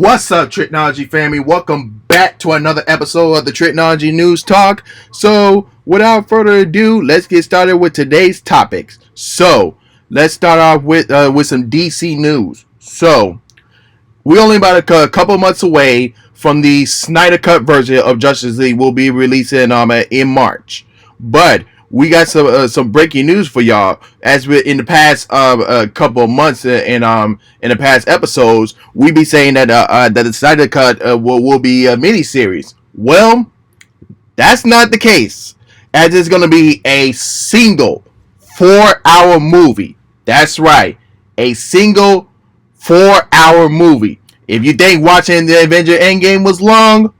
What's up, Tricology family? Welcome back to another episode of the Tricology News Talk. So, without further ado, let's get started with today's topics. So, let's start off with some DC news. So, we're only about a couple months away from the Snyder Cut version of Justice League will be releasing in March. But we got some breaking news for y'all. As we in the past couple of months in the past episodes, we be saying that that the Snyder Cut will be a miniseries. Well, that's not the case, as it's gonna be a single 4-hour movie. That's right, a single 4-hour movie. If you think watching the Avenger Endgame was long,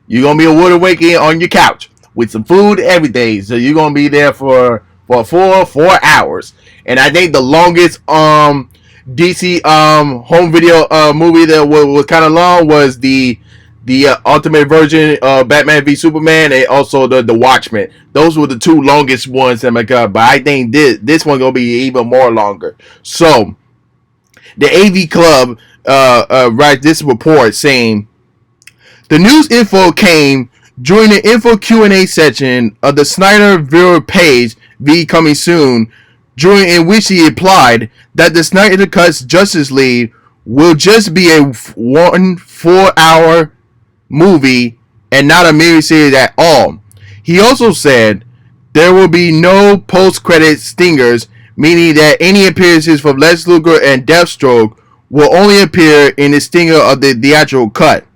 you're gonna be a wide awake on your couch with some food, everything. So you're gonna be there for 4 hours. And I think the longest DC home video movie that was kind of long was the Ultimate version of Batman v Superman, and also the Watchmen. Those were the two longest ones that I got. But I think this one gonna be even more longer. So the AV Club write this report saying the news info came during the info Q&A section of the Snyder viewer page V coming soon, in which he implied that the Snyder Cut's Justice League will just be a 4-hour movie and not a miniseries at all. He also said there will be no post-credit stingers, meaning that any appearances from Lex Luger and Deathstroke will only appear in the stinger of the theatrical cut.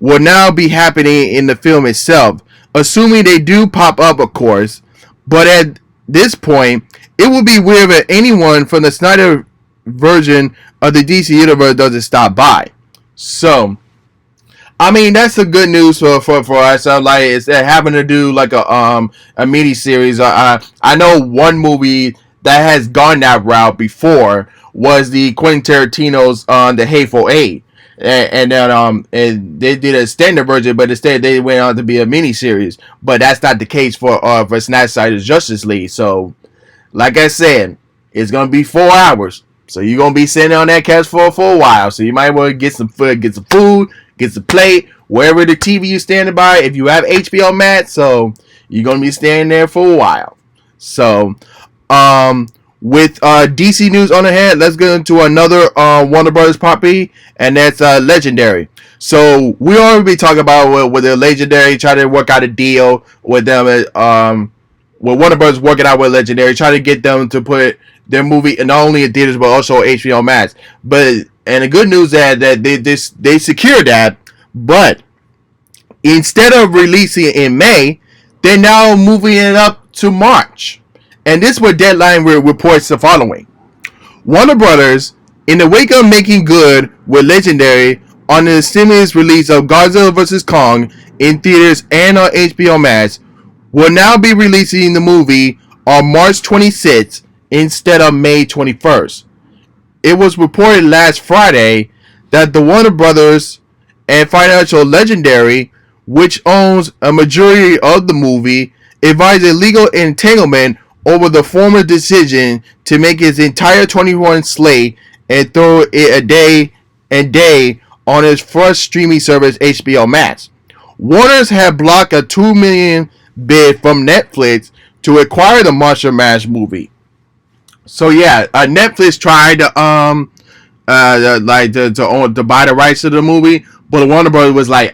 Will now be happening in the film itself, assuming they do pop up, of course. But at this point, it would be weird if anyone from the Snyder version of the DC universe doesn't stop by. So, I mean, that's the good news for us. Like, it's having to do like a mini series. I know one movie that has gone that route before was the Quentin Tarantino's The Hateful Eight. And then and they did a standard version, but instead they went on to be a mini series. But that's not the case for Snyder's Justice League. So, like I said, it's gonna be 4 hours. So you're gonna be sitting on that couch for a while. So you might want to get some food, get some plate, wherever the TV you're standing by. If you have HBO Max, so you're gonna be standing there for a while. So, with DC news on the hand, let's get into another Warner Brothers property, and that's Legendary. So we already been talking about with the Legendary trying to work out a deal with them. With Warner Brothers working out with Legendary, trying to get them to put their movie not only in theaters but also HBO Max. And the good news is that they secured that, but instead of releasing it in May, they're now moving it up to March. And this is what Deadline reports the following. Warner Brothers, in the wake of making good with Legendary on the stimulus release of Godzilla vs. Kong in theaters and on HBO Max, will now be releasing the movie on March 26th instead of May 21st. It was reported last Friday that the Warner Brothers and financial Legendary, which owns a majority of the movie, advised a legal entanglement over the former decision to make its entire 21 slate and throw it a day on its first streaming service, HBO Max. Warner's had blocked a $2 million bid from Netflix to acquire the Martial Manhunter movie. So yeah, Netflix tried to to buy the rights to the movie, but Warner Brothers was like,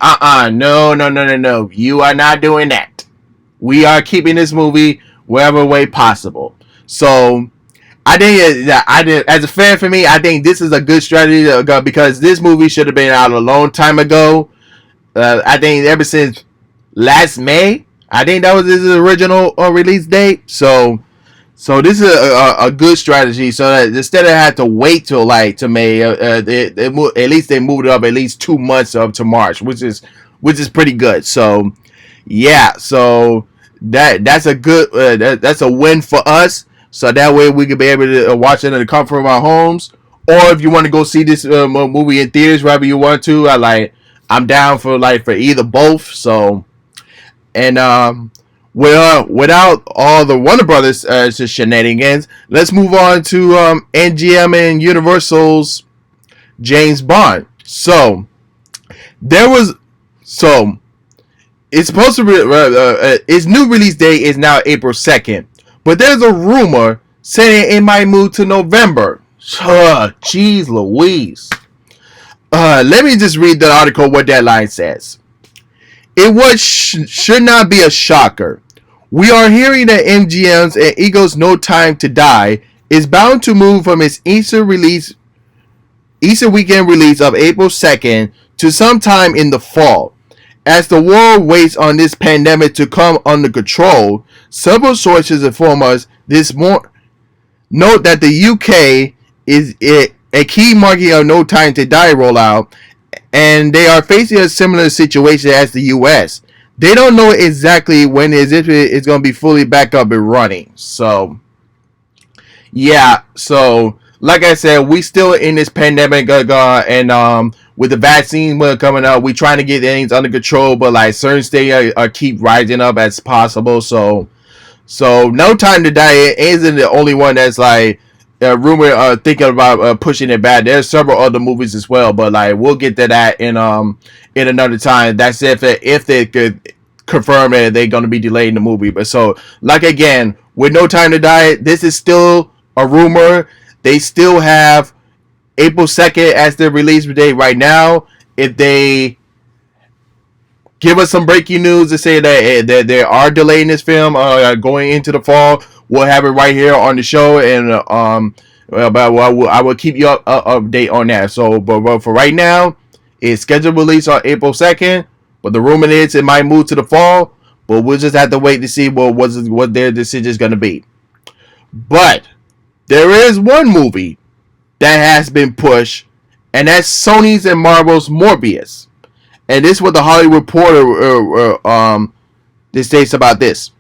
no, you are not doing that. We are keeping this movie wherever way possible. So I think as a fan, for me, I think this is a good strategy to go, because this movie should have been out a long time ago. I think ever since last May, I think that was his original release date. So this is a good strategy. So that instead of having to wait till to May, at least they moved it up at least 2 months up to March, which is pretty good. So yeah, so that's a good that's a win for us. So that way we can be able to watch it in the comfort of our homes. Or if you want to go see this movie in theaters, wherever you want to, I'm down for either both. So, and without all the Warner Brothers shenanigans, let's move on to MGM and Universal's James Bond. So there was so it's supposed to be its new release date is now April 2nd, but there's a rumor saying it might move to November. Jeez Louise. Let me just read the article what that line says. It should not be a shocker. We are hearing that MGM's and Eagles No Time to Die is bound to move from its Easter weekend release of April 2nd to sometime in the fall. As the world waits on this pandemic to come under control, several sources inform us this more. Note that the UK is a key market of No Time to Die rollout, and they are facing a similar situation as the US. They don't know exactly when it's going to be fully back up and running. So, yeah. So, like I said, we still in this pandemic, and with the vaccine coming up, we trying to get things under control, but like certain states are keep rising up as possible. So No Time to Die isn't the only one that's like rumor thinking about pushing it back. There's several other movies as well, but like we'll get to that in another time. That's if they could confirm that they're going to be delaying the movie. But so like again, with No Time to Die, this is still a rumor. They still have April 2nd as their release date right now. If they give us some breaking news to say that they are delaying this film going into the fall, we'll have it right here on the show, and I will keep you update on that. So, but for right now, it's scheduled release on April 2nd, but the rumor is it might move to the fall, but we'll just have to wait to see what their decision is going to be. But there is one movie that has been pushed, and that's Sony's and Marvel's Morbius. And this is what the Hollywood Reporter this states about this.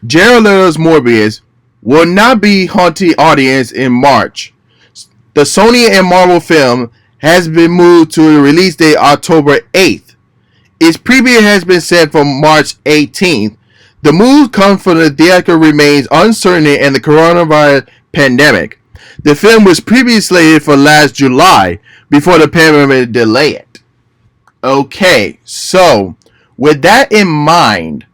Jared Leto's Morbius will not be haunting audience in March. The Sony and Marvel film has been moved to a release date October 8th. Its preview has been set for March 18th. The move comes from the theater remains uncertain and the coronavirus pandemic. The film was previously slated for last July before the pandemic delayed it. Okay, so with that in mind,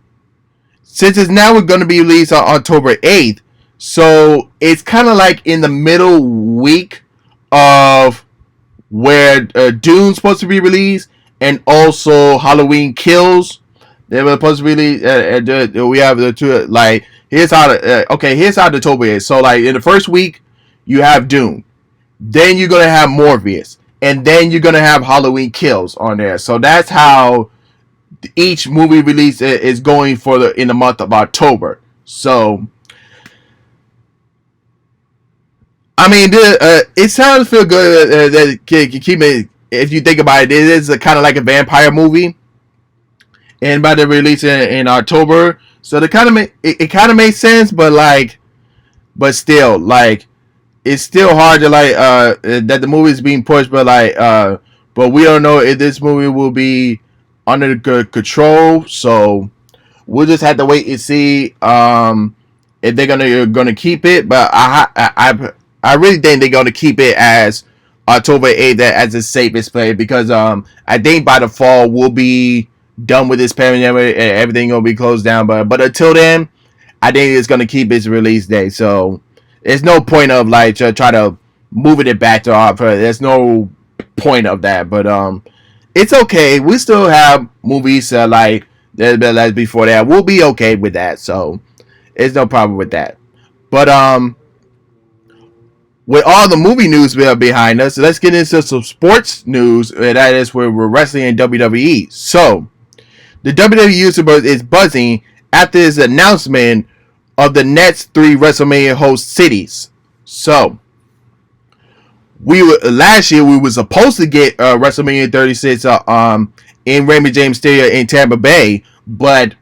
since it's now going to be released on October 8th, so it's kind of like in the middle week of where Dune's supposed to be released, and also Halloween Kills. They were supposed to release. We have the two. Like here's how the October is. So like in the first week, you have Dune, then you're gonna have Morbius, and then you're gonna have Halloween Kills on there. So that's how each movie release is going in the month of October. So I mean, it sounds feel good that keep it. If you think about it, it is kind of like a vampire movie, and by the release in October, so it kind of makes sense, but still, like, it's still hard to that the movie is being pushed, but we don't know if this movie will be under control, so we'll just have to wait and see if they're gonna keep it. But I really think they're gonna keep it as October 8th as the safest play, because I think by the fall we'll be done with this pandemic and everything will be closed down. But until then, I think it's gonna keep its release date. So there's no point of try to moving it back to October. There's no point of that. But it's okay. We still have movies like before that. We'll be okay with that. So there's no problem with that. But with all the movie news behind us, let's get into some sports news. That is where we're wrestling in WWE. So the WWE universe is buzzing after this announcement of the next 3 WrestleMania host cities. So last year we were supposed to get WrestleMania 36 in Raymond James Stadium in Tampa Bay, but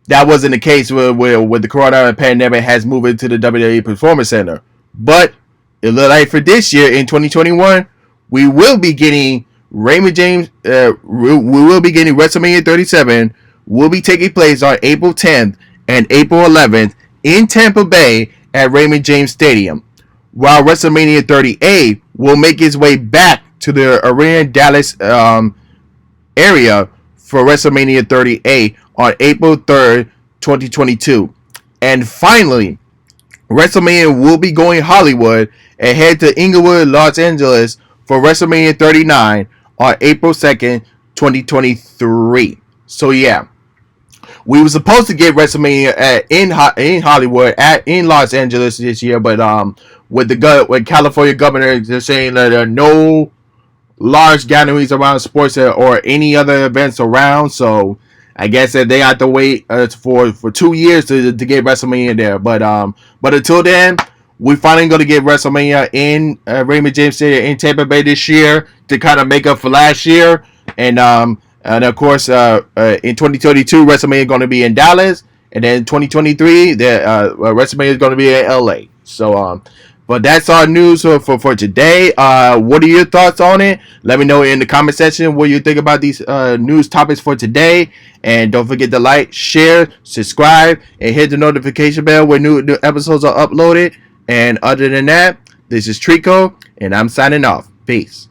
that wasn't the case where the coronavirus pandemic has moved into the WWE Performance Center. But it looks like for this year in 2021, we will be getting Raymond James. We will be getting WrestleMania 37. Will be taking place on April 10th and April 11th in Tampa Bay at Raymond James Stadium, while WrestleMania 38 will make its way back to the arena Dallas area for WrestleMania 38 on April 3rd, 2022. And finally, WrestleMania will be going Hollywood and head to Inglewood, Los Angeles for WrestleMania 39 on April 2nd, 2023. So yeah, we were supposed to get WrestleMania in Hollywood in Los Angeles this year, but with California governor, they're saying that there are no large gatherings around sports or any other events around. So I guess that they have to wait for 2 years to get WrestleMania there. But until then, we finally going to get WrestleMania in Raymond James Stadium in Tampa Bay this year to kind of make up for last year. And of course, in 2022, WrestleMania is going to be in Dallas, and then 2023, WrestleMania is going to be in LA. So but that's our news for today. What are your thoughts on it? Let me know in the comment section what you think about these news topics for today. And don't forget to like, share, subscribe, and hit the notification bell when new episodes are uploaded. And other than that, this is Trico, and I'm signing off. Peace.